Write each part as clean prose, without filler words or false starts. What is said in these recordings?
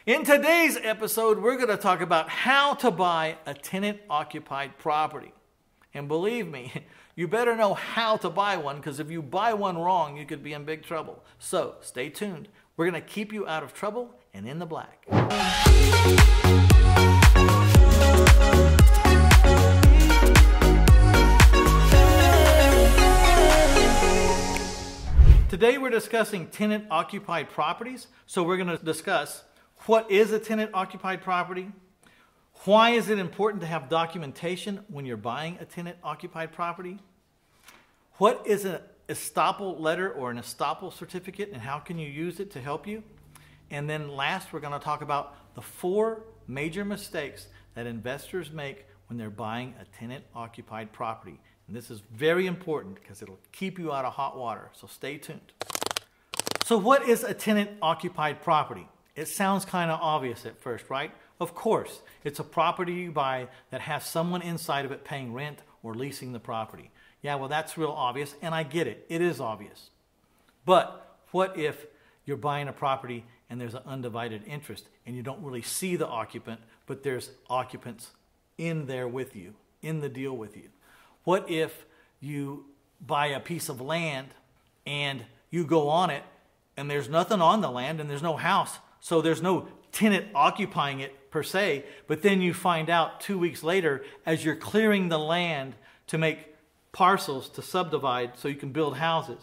In today's episode, we're going to talk about how to buy a tenant-occupied property. And believe me, you better know how to buy one, because if you buy one wrong, you could be in big trouble. So stay tuned. We're going to keep you out of trouble and in the black. Today we're discussing tenant-occupied properties. So we're going to discuss what is a tenant-occupied property, why is it important to have documentation when you're buying a tenant-occupied property, what is an estoppel letter or an estoppel certificate and how can you use it to help you, and then last we're going to talk about the 4 major mistakes that investors make when they're buying a tenant-occupied property. And this is very important because it'll keep you out of hot water, so stay tuned. So what is a tenant-occupied property? It sounds kind of obvious at first, right? Of course, it's a property you buy that has someone inside of it paying rent or leasing the property. Yeah, well, that's real obvious, and I get it. It is obvious. But what if you're buying a property and there's an undivided interest and you don't really see the occupant, but there's occupants in there with you, in the deal with you? What if you buy a piece of land and you go on it and there's nothing on the land and there's no house, so there's no tenant occupying it per se, but then you find out 2 weeks later as you're clearing the land to make parcels to subdivide so you can build houses,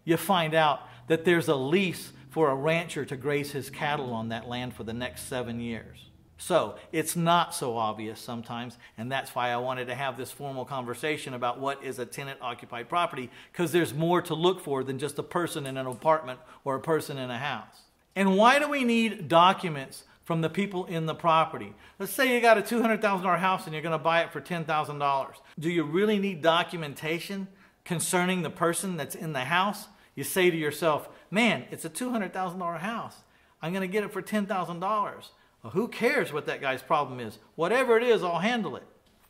you find out that there's a lease for a rancher to graze his cattle on that land for the next 7 years. So it's not so obvious sometimes, and that's why I wanted to have this formal conversation about what is a tenant-occupied property, because there's more to look for than just a person in an apartment or a person in a house. And why do we need documents from the people in the property? Let's say you got a $200,000 house and you're going to buy it for $10,000. Do you really need documentation concerning the person that's in the house? You say to yourself, man, it's a $200,000 house. I'm going to get it for $10,000. Well, who cares what that guy's problem is? Whatever it is, I'll handle it.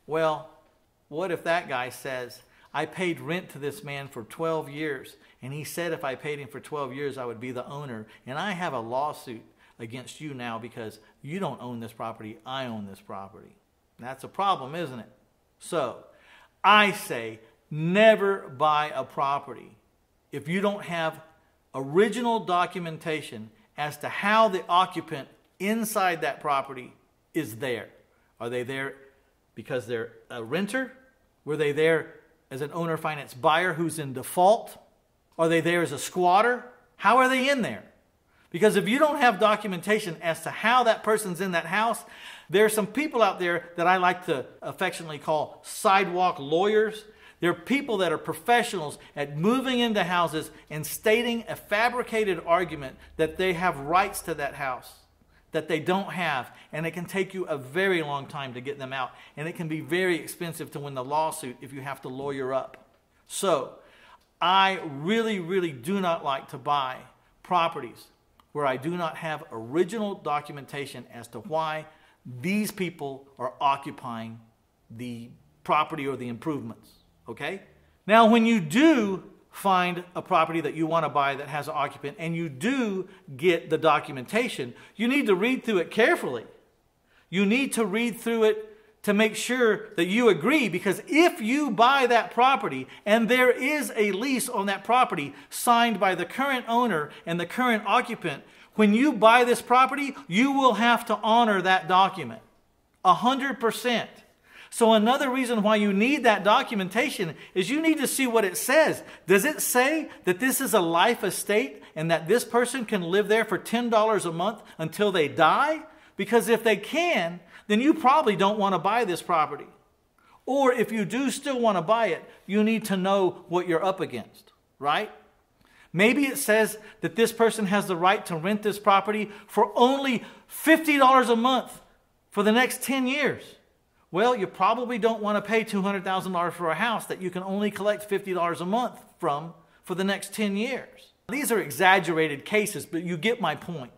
Well, what if that guy says, I paid rent to this man for 12 years, and he said if I paid him for 12 years, I would be the owner, and I have a lawsuit against you now because you don't own this property, I own this property. That's a problem, isn't it? So, I say never buy a property if you don't have original documentation as to how the occupant inside that property is there. Are they there because they're a renter? Were they there as an owner finance buyer who's in default? Are they there as a squatter? How are they in there? Because if you don't have documentation as to how that person's in that house, there are some people out there that I like to affectionately call sidewalk lawyers. They're people that are professionals at moving into houses and stating a fabricated argument that they have rights to that house that they don't have, and it can take you a very long time to get them out, and it can be very expensive to win the lawsuit if you have to lawyer up. So, I really do not like to buy properties where I do not have original documentation as to why these people are occupying the property or the improvements, okay? Now, when you do find a property that you want to buy that has an occupant and you do get the documentation, you need to read through it carefully. You need to read through it to make sure that you agree, because if you buy that property and there is a lease on that property signed by the current owner and the current occupant, when you buy this property, you will have to honor that document 100%. So another reason why you need that documentation is you need to see what it says. Does it say that this is a life estate and that this person can live there for $10 a month until they die? Because if they can, then you probably don't want to buy this property. Or if you do still want to buy it, you need to know what you're up against, right? Maybe it says that this person has the right to rent this property for only $50 a month for the next 10 years. Well, you probably don't want to pay $200,000 for a house that you can only collect $50 a month from for the next 10 years. These are exaggerated cases, but you get my point.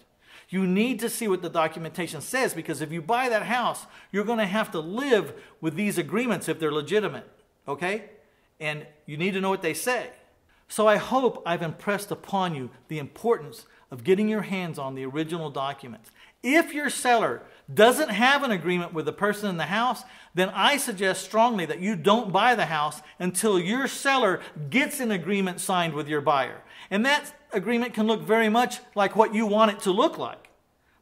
You need to see what the documentation says, because if you buy that house, you're going to have to live with these agreements if they're legitimate, okay? And you need to know what they say. So I hope I've impressed upon you the importance of getting your hands on the original documents If your seller doesn't have an agreement with the person in the house, then I suggest strongly that you don't buy the house until your seller gets an agreement signed with your buyer. And that agreement can look very much like what you want it to look like.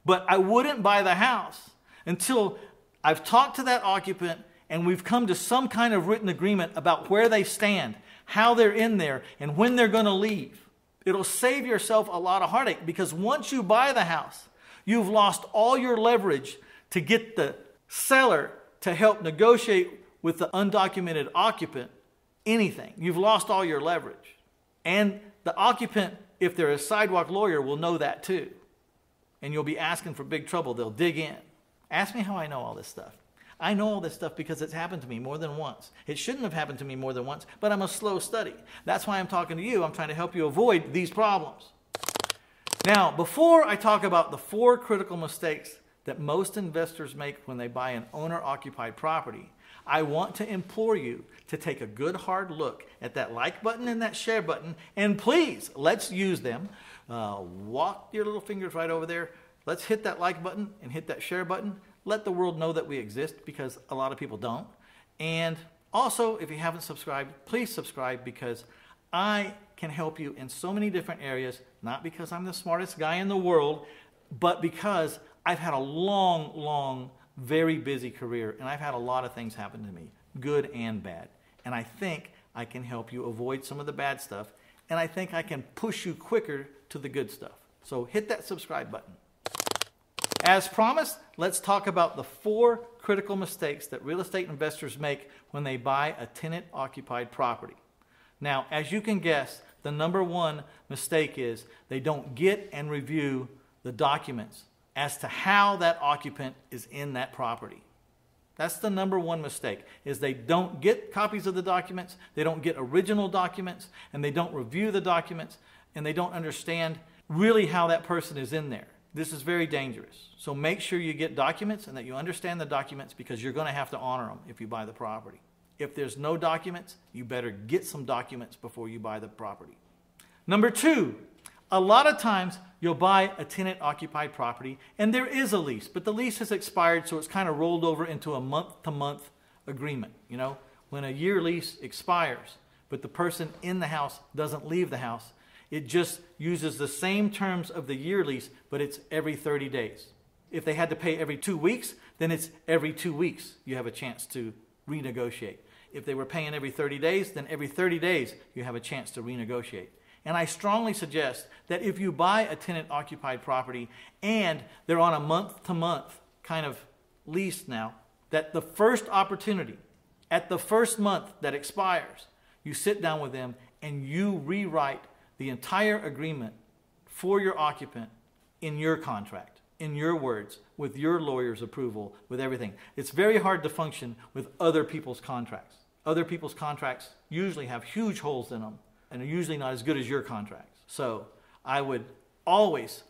But I wouldn't buy the house until I've talked to that occupant and we've come to some kind of written agreement about where they stand, how they're in there, and when they're going to leave. It'll save yourself a lot of heartache, because once you buy the house, you've lost all your leverage to get the seller to help negotiate with the undocumented occupant anything. You've lost all your leverage. And the occupant, if they're a sidewalk lawyer, will know that too. And you'll be asking for big trouble. They'll dig in. Ask me how I know all this stuff. I know all this stuff because it's happened to me more than once. It shouldn't have happened to me more than once, but I'm a slow study. That's why I'm talking to you. I'm trying to help you avoid these problems. Now, before I talk about the 4 critical mistakes that most investors make when they buy an owner-occupied property, I want to implore you to take a good hard look at that like button and that share button, and please, let's use them. Walk your little fingers right over there. Let's hit that like button and hit that share button. Let the world know that we exist, because a lot of people don't. And also, if you haven't subscribed, please subscribe, because I can help you in so many different areas, not because I'm the smartest guy in the world, but because I've had a long, very busy career, and I've had a lot of things happen to me, good and bad. And I think I can help you avoid some of the bad stuff, and I think I can push you quicker to the good stuff. So hit that subscribe button. As promised, let's talk about the 4 critical mistakes that real estate investors make when they buy a tenant-occupied property. Now, as you can guess, the number 1 mistake is they don't get and review the documents as to how that occupant is in that property. That's the number 1 mistake, is they don't get copies of the documents, they don't get original documents, and they don't review the documents, and they don't understand really how that person is in there. This is very dangerous. So make sure you get documents and that you understand the documents, because you're going to have to honor them if you buy the property. If there's no documents, you better get some documents before you buy the property. Number 2, a lot of times you'll buy a tenant-occupied property and there is a lease, but the lease has expired, so it's kind of rolled over into a month-to-month agreement. You know, when a year lease expires, but the person in the house doesn't leave the house, it just uses the same terms of the year lease, but it's every 30 days. If they had to pay every 2 weeks, then it's every 2 weeks you have a chance to renegotiate. If they were paying every 30 days, then every 30 days you have a chance to renegotiate. And I strongly suggest that if you buy a tenant-occupied property and they're on a month-to-month kind of lease now, that the first opportunity, at the first month that expires, you sit down with them and you rewrite the entire agreement for your occupant in your contract, in your words, with your lawyer's approval, with everything. It's very hard to function with other people's contracts. Other people's contracts usually have huge holes in them and are usually not as good as your contracts. So I would always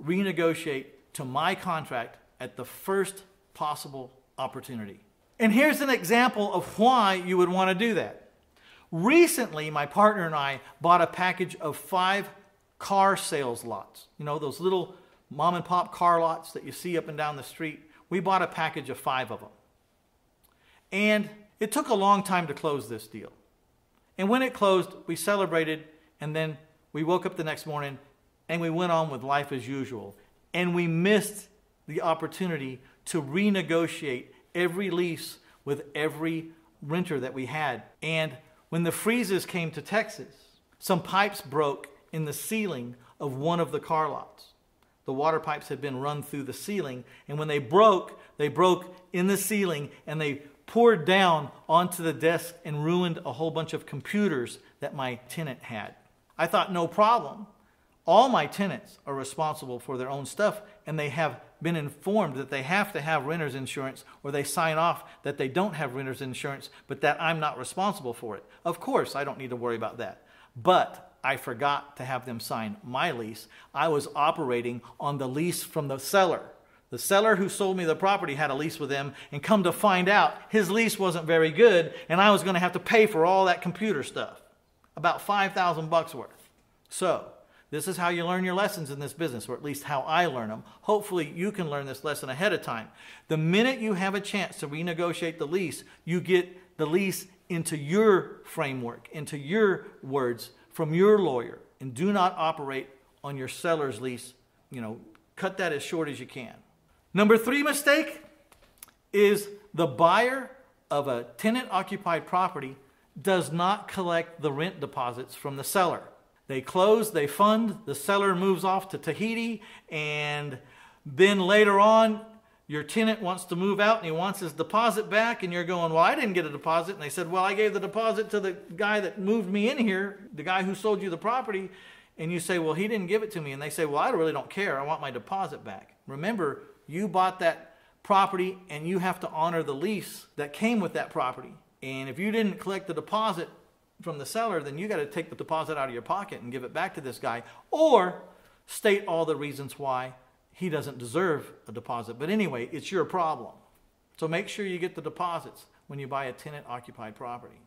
renegotiate to my contract at the first possible opportunity. And here's an example of why you would want to do that. Recently, my partner and I bought a package of 5 car sales lots. You know, those little mom and pop car lots that you see up and down the street. We bought a package of 5 of them. And it took a long time to close this deal. And when it closed, we celebrated, and then we woke up the next morning and we went on with life as usual. And we missed the opportunity to renegotiate every lease with every renter that we had. And when the freezes came to Texas, some pipes broke in the ceiling of one of the car lots. The water pipes had been run through the ceiling, and when they broke in the ceiling, and they poured down onto the desk and ruined a whole bunch of computers that my tenant had. I thought, no problem. All my tenants are responsible for their own stuff, and they have been informed that they have to have renter's insurance, or they sign off that they don't have renter's insurance, but that I'm not responsible for it. Of course, I don't need to worry about that. But I forgot to have them sign my lease. I was operating on the lease from the seller. The seller who sold me the property had a lease with them, and come to find out, his lease wasn't very good, and I was going to have to pay for all that computer stuff. About $5,000 worth. So, This is how you learn your lessons in this business, or at least how I learn them. Hopefully you can learn this lesson ahead of time. The minute you have a chance to renegotiate the lease, you get the lease into your framework, into your words from your lawyer, and do not operate on your seller's lease. Cut that as short as you can. Number 3 mistake is the buyer of a tenant-occupied property does not collect the rent deposits from the seller. They close, they fund, the seller moves off to Tahiti, and then later on, your tenant wants to move out and he wants his deposit back, and you're going, well, I didn't get a deposit. And they said, well, I gave the deposit to the guy that moved me in here, the guy who sold you the property. And you say, well, he didn't give it to me. And they say, well, I really don't care. I want my deposit back. Remember, you bought that property and you have to honor the lease that came with that property. And if you didn't collect the deposit from the seller, then you got to take the deposit out of your pocket and give it back to this guy, or state all the reasons why he doesn't deserve a deposit. But anyway, it's your problem. So make sure you get the deposits when you buy a tenant-occupied property.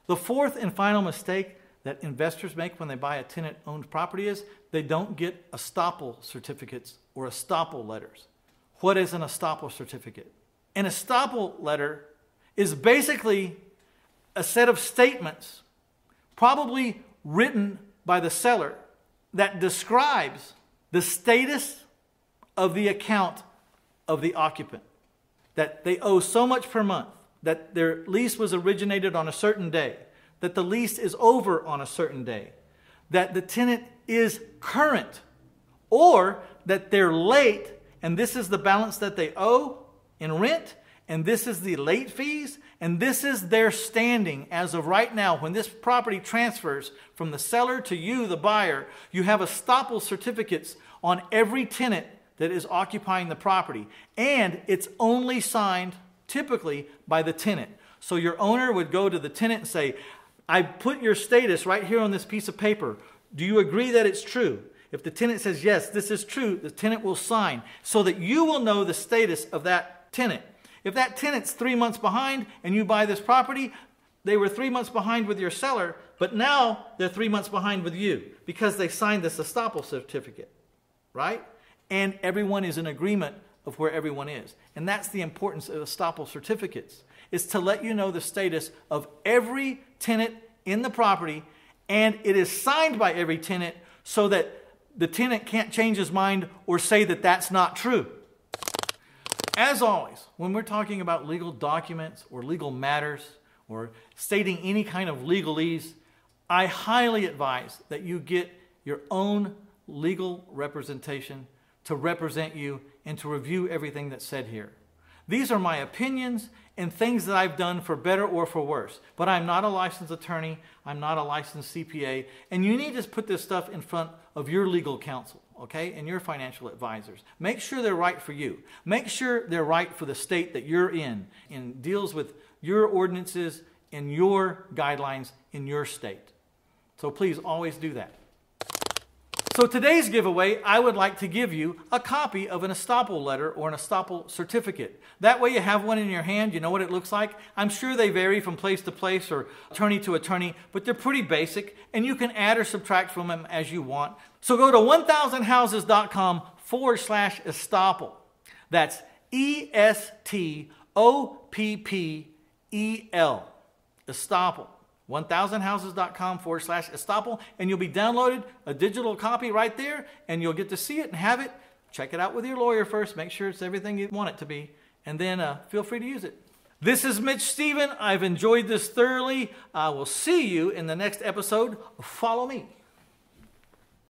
The 4th and final mistake that investors make when they buy a tenant-owned property is they don't get estoppel certificates or estoppel letters. What is an estoppel certificate? An estoppel letter is basically a set of statements, probably written by the seller, that describes the status of the account of the occupant, that they owe so much per month, that their lease was originated on a certain day, that the lease is over on a certain day, that the tenant is current, or that they're late, and this is the balance that they owe in rent, and this is the late fees, and this is their standing as of right now. When this property transfers from the seller to you, the buyer, you have estoppel certificates on every tenant that is occupying the property, and it's only signed typically by the tenant. So your owner would go to the tenant and say, I put your status right here on this piece of paper. Do you agree that it's true? If the tenant says, yes, this is true, the tenant will sign so that you will know the status of that tenant. If that tenant's 3 months behind and you buy this property, they were 3 months behind with your seller, but now they're 3 months behind with you because they signed this estoppel certificate, right? And everyone is in agreement of where everyone is. And that's the importance of estoppel certificates, is to let you know the status of every tenant in the property, and it is signed by every tenant so that the tenant can't change his mind or say that that's not true. As always, when we're talking about legal documents or legal matters or stating any kind of legalese, I highly advise that you get your own legal representation to represent you and to review everything that's said here. These are my opinions and things that I've done for better or for worse. But I'm not a licensed attorney. I'm not a licensed CPA. And you need to put this stuff in front of your legal counsel, okay, and your financial advisors. Make sure they're right for you. Make sure they're right for the state that you're in and deals with your ordinances and your guidelines in your state. So please always do that. So today's giveaway, I would like to give you a copy of an estoppel letter or an estoppel certificate. That way you have one in your hand, you know what it looks like. I'm sure they vary from place to place or attorney to attorney, but they're pretty basic, and you can add or subtract from them as you want. So go to 1000houses.com/estoppel. That's ESTOPPEL, estoppel. 1000houses.com/estoppel, and you'll be downloaded a digital copy right there, and you'll get to see it and have it. Check it out with your lawyer first. Make sure it's everything you want it to be, and then feel free to use it. This is Mitch Stephen. I've enjoyed this thoroughly. I will see you in the next episode. Follow me.